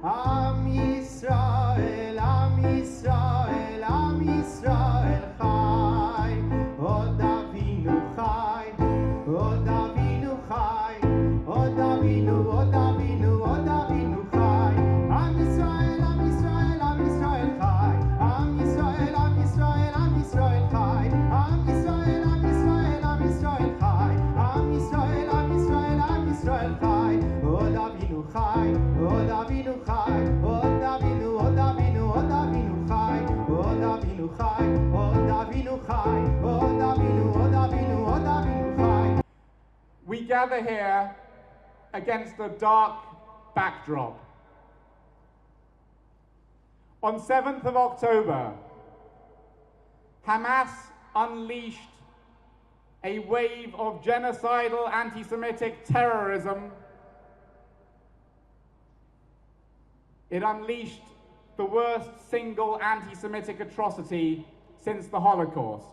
Am Yisrael, Am Yisrael, Am Yisrael Chai. Od Avinu Chai, Od Avinu Chai, Od Avinu, Od Avinu, Od Avinu Chai. Am Yisrael, Am Yisrael, Am Yisrael Chai. Am Yisrael, Am Yisrael, Am Yisrael Chai. Am Yisrael, Am Yisrael, Am Yisrael Chai. Am Yisrael, Am Yisrael, Am Yisrael Chai. Od Avinu Chai, Od Avinu Chai, Od Avinu, Od Avinu, Od Avinu Chai. Od Avinu Chai, Od Avinu Chai, Od Avinu, Od Avinu, Od Avinu Chai. We gather here against a dark backdrop. On 7th of October, Hamas unleashed a wave of genocidal anti-Semitic terrorism. It unleashed the worst single anti-Semitic atrocity since the Holocaust.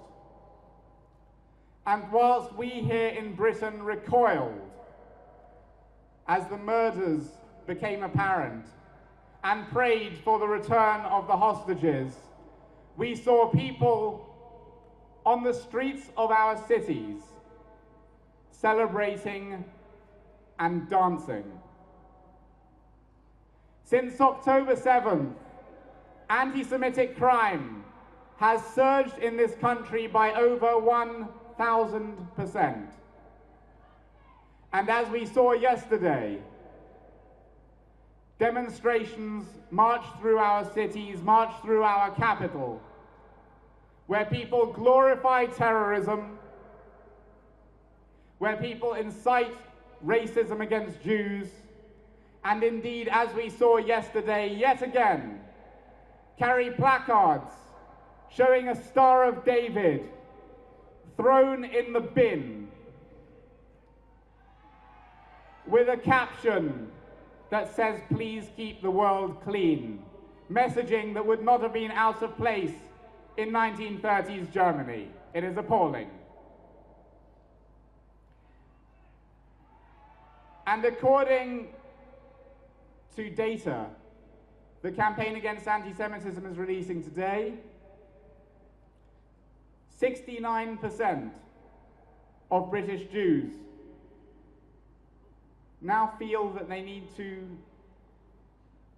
And whilst we here in Britain recoiled as the murders became apparent and prayed for the return of the hostages, we saw people on the streets of our cities celebrating and dancing. Since October 7th, anti-Semitic crime has surged in this country by over 1,000%. And as we saw yesterday, demonstrations marched through our cities, marched through our capital, where people glorify terrorism, where people incite racism against Jews, and indeed, as we saw yesterday, yet again, carry placards showing a Star of David thrown in the bin with a caption that says, "Please keep the world clean," messaging that would not have been out of place in 1930s Germany. It is appalling. And according to data the Campaign Against Anti-Semitism is releasing today, 69% of British Jews now feel that they need to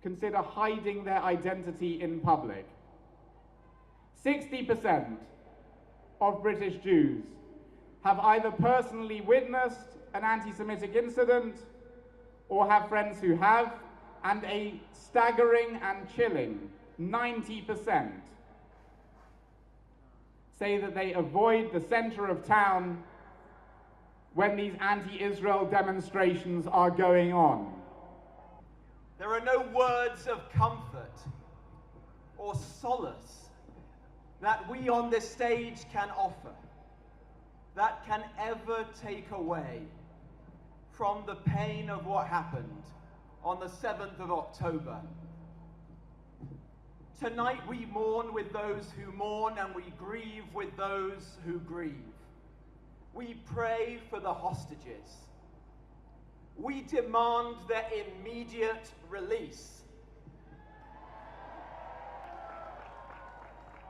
consider hiding their identity in public. 60% of British Jews have either personally witnessed an anti-Semitic incident or have friends who have, and a staggering and chilling 90% say that they avoid the center of town when these anti-Israel demonstrations are going on. There are no words of comfort or solace that we on this stage can offer that can ever take away from the pain of what happened on the 7th of October. Tonight we mourn with those who mourn, and we grieve with those who grieve. We pray for the hostages. We demand their immediate release.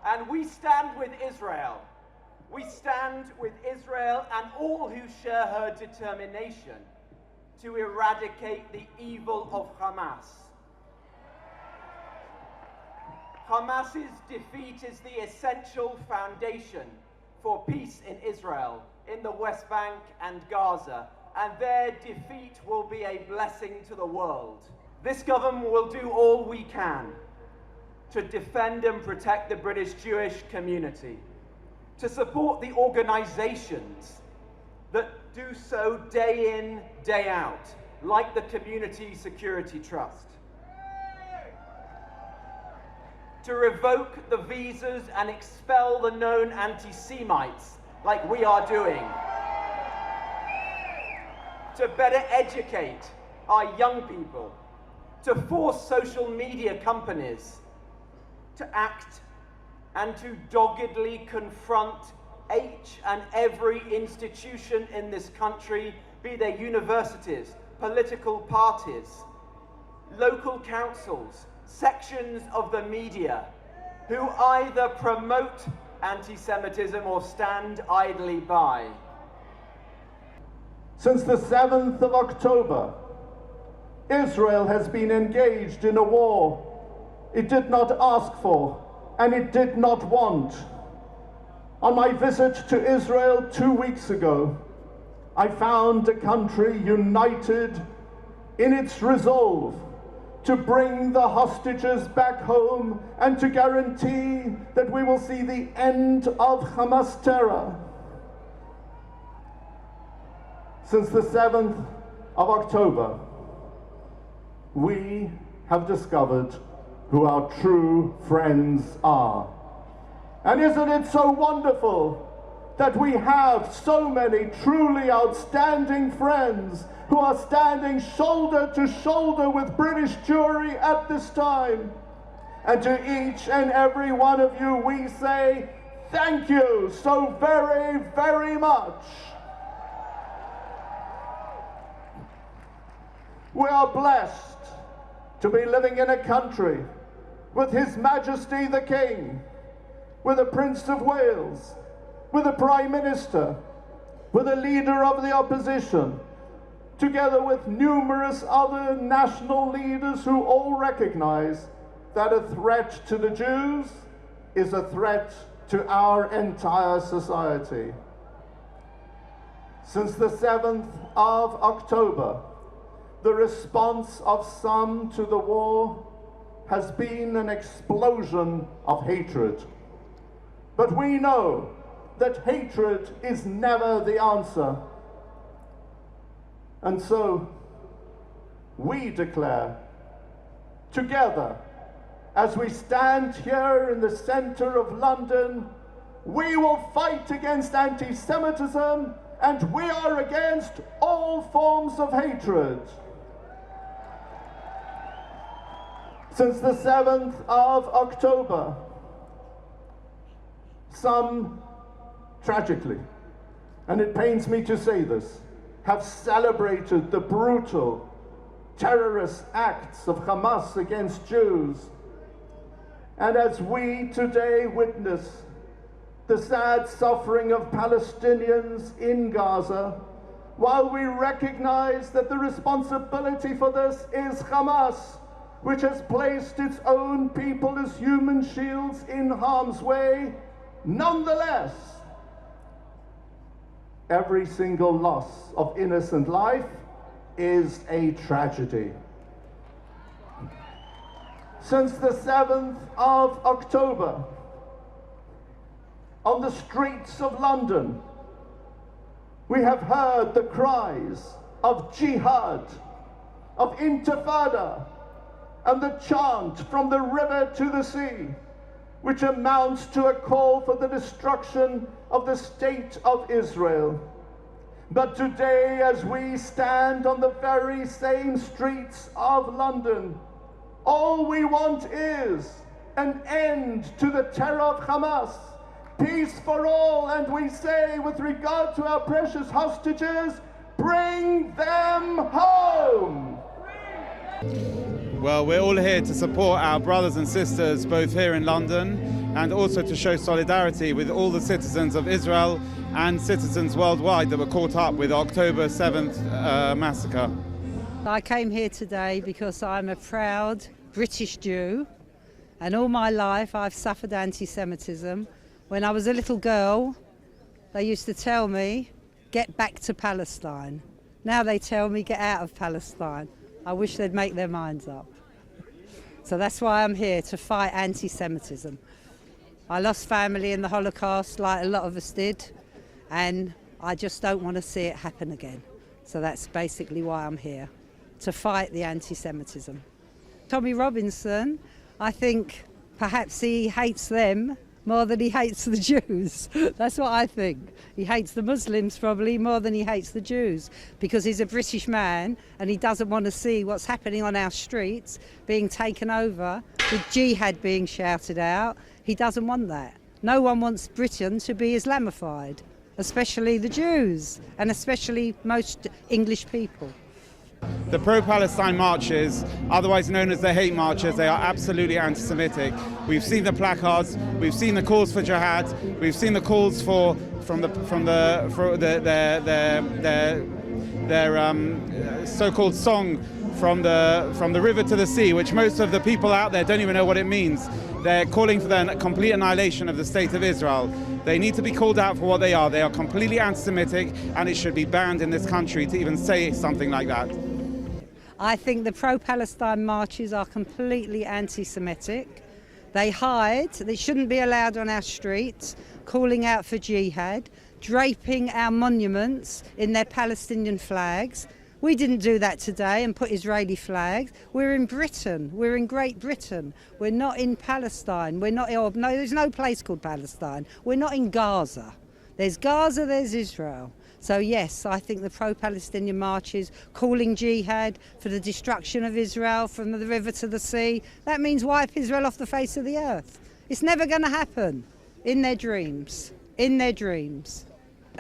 And we stand with Israel. We stand with Israel and all who share her determination to eradicate the evil of Hamas. Hamas's defeat is the essential foundation for peace in Israel, in the West Bank and Gaza, and their defeat will be a blessing to the world. This government will do all we can to defend and protect the British Jewish community, to support the organizations that do so day in, day out, like the Community Security Trust, to revoke the visas and expel the known anti-Semites like we are doing, to better educate our young people, to force social media companies to act and to doggedly confront each and every institution in this country, be they universities, political parties, local councils, sections of the media, who either promote anti-Semitism or stand idly by. Since the 7th of October, Israel has been engaged in a war it did not ask for and it did not want. On my visit to Israel 2 weeks ago, I found a country united in its resolve to bring the hostages back home and to guarantee that we will see the end of Hamas terror. Since the 7th of October, we have discovered who our true friends are. And isn't it so wonderful that we have so many truly outstanding friends who are standing shoulder to shoulder with British Jewry at this time? And to each and every one of you, we say thank you so very, very much. We are blessed to be living in a country with His Majesty the King, with the Prince of Wales, with the Prime Minister, with a leader of the opposition, together with numerous other national leaders who all recognize that a threat to the Jews is a threat to our entire society. Since the 7th of October, the response of some to the war has been an explosion of hatred. But we know that hatred is never the answer. And so we declare together, as we stand here in the center of London, we will fight against anti-Semitism and we are against all forms of hatred. Since the 7th of October, some, tragically, and it pains me to say this, have celebrated the brutal terrorist acts of Hamas against Jews. And as we today witness the sad suffering of Palestinians in Gaza, while we recognize that the responsibility for this is Hamas, which has placed its own people as human shields in harm's way, nonetheless, every single loss of innocent life is a tragedy. Since the 7th of October, on the streets of London, we have heard the cries of jihad, of intifada, and the chant from the river to the sea, which amounts to a call for the destruction of the state of Israel. But today, as we stand on the very same streets of London, all we want is an end to the terror of Hamas, peace for all, and we say, with regard to our precious hostages, bring them home. Well, we're all here to support our brothers and sisters, both here in London, and also to show solidarity with all the citizens of Israel and citizens worldwide that were caught up with the October 7th massacre. I came here today because I'm a proud British Jew, and all my life I've suffered anti-Semitism. When I was a little girl, they used to tell me, get back to Palestine. Now they tell me, get out of Palestine. I wish they'd make their minds up. So that's why I'm here, to fight anti-Semitism. I lost family in the Holocaust, like a lot of us did, and I just don't want to see it happen again. So that's basically why I'm here, to fight the anti-Semitism. Tommy Robinson, I think perhaps he hates them more than he hates the Jews. That's what I think. He hates the Muslims probably more than he hates the Jews, because he's a British man and he doesn't want to see what's happening on our streets being taken over, with jihad being shouted out. He doesn't want that. No one wants Britain to be Islamified, especially the Jews and especially most English people. The pro-Palestine marches, otherwise known as the hate marches, they are absolutely anti-Semitic. We've seen the placards, we've seen the calls for jihad, we've seen the calls for their so-called song from the river to the sea, which most of the people out there don't even know what it means. They're calling for the complete annihilation of the state of Israel. They need to be called out for what they are. They are completely anti-Semitic, and it should be banned in this country to even say something like that. I think the pro-Palestine marches are completely anti-Semitic. They hide, they shouldn't be allowed on our streets, calling out for jihad, draping our monuments in their Palestinian flags. We didn't do that today and put Israeli flags. We're in Britain, we're in Great Britain. We're not in Palestine, there's no place called Palestine. We're not in Gaza. There's Gaza, there's Israel. So yes, I think the pro-Palestinian marches calling jihad for the destruction of Israel from the river to the sea, that means wipe Israel off the face of the earth. It's never going to happen. In their dreams. In their dreams.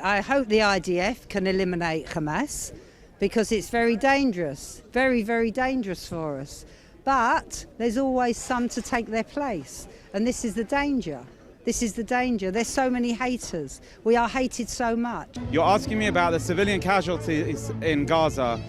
I hope the IDF can eliminate Hamas because it's very dangerous, very, very dangerous for us. But there's always some to take their place, and this is the danger. This is the danger. There's so many haters. We are hated so much. You're asking me about the civilian casualties in Gaza.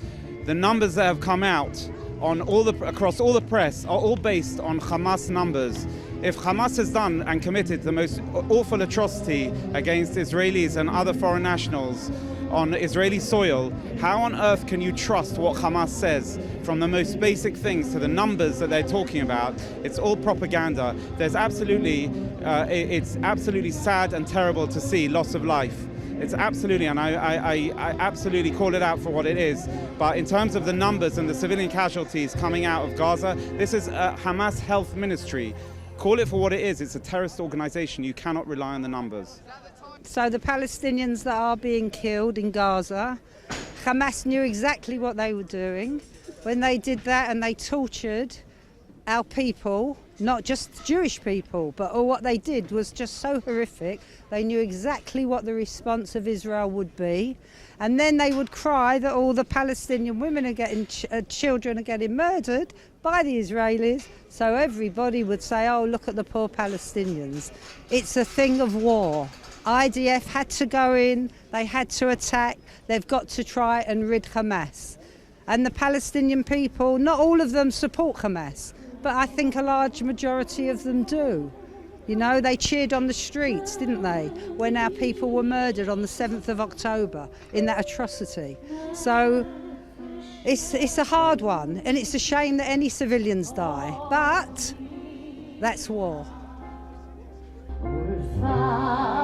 The numbers that have come out across all the press are all based on Hamas numbers. If Hamas has done and committed the most awful atrocity against Israelis and other foreign nationals on Israeli soil, how on earth can you trust what Hamas says? From the most basic things to the numbers that they're talking about, it's all propaganda. It's absolutely sad and terrible to see loss of life. It's absolutely, and I absolutely call it out for what it is. But in terms of the numbers and the civilian casualties coming out of Gaza, this is a Hamas health ministry. Call it for what it is. It's a terrorist organization. You cannot rely on the numbers. So the Palestinians that are being killed in Gaza, Hamas knew exactly what they were doing when they did that, and they tortured our people, not just Jewish people, but what they did was just so horrific. They knew exactly what the response of Israel would be, and then they would cry that all the Palestinian women are getting, children are getting murdered by the Israelis, so everybody would say, oh, look at the poor Palestinians. It's a thing of war. IDF had to go in, they had to attack, they've got to try and rid Hamas. And the Palestinian people, not all of them support Hamas, but I think a large majority of them do. You know, they cheered on the streets, didn't they, when our people were murdered on the 7th of October in that atrocity. So it's a hard one, and it's a shame that any civilians die, but that's war. We'll fly.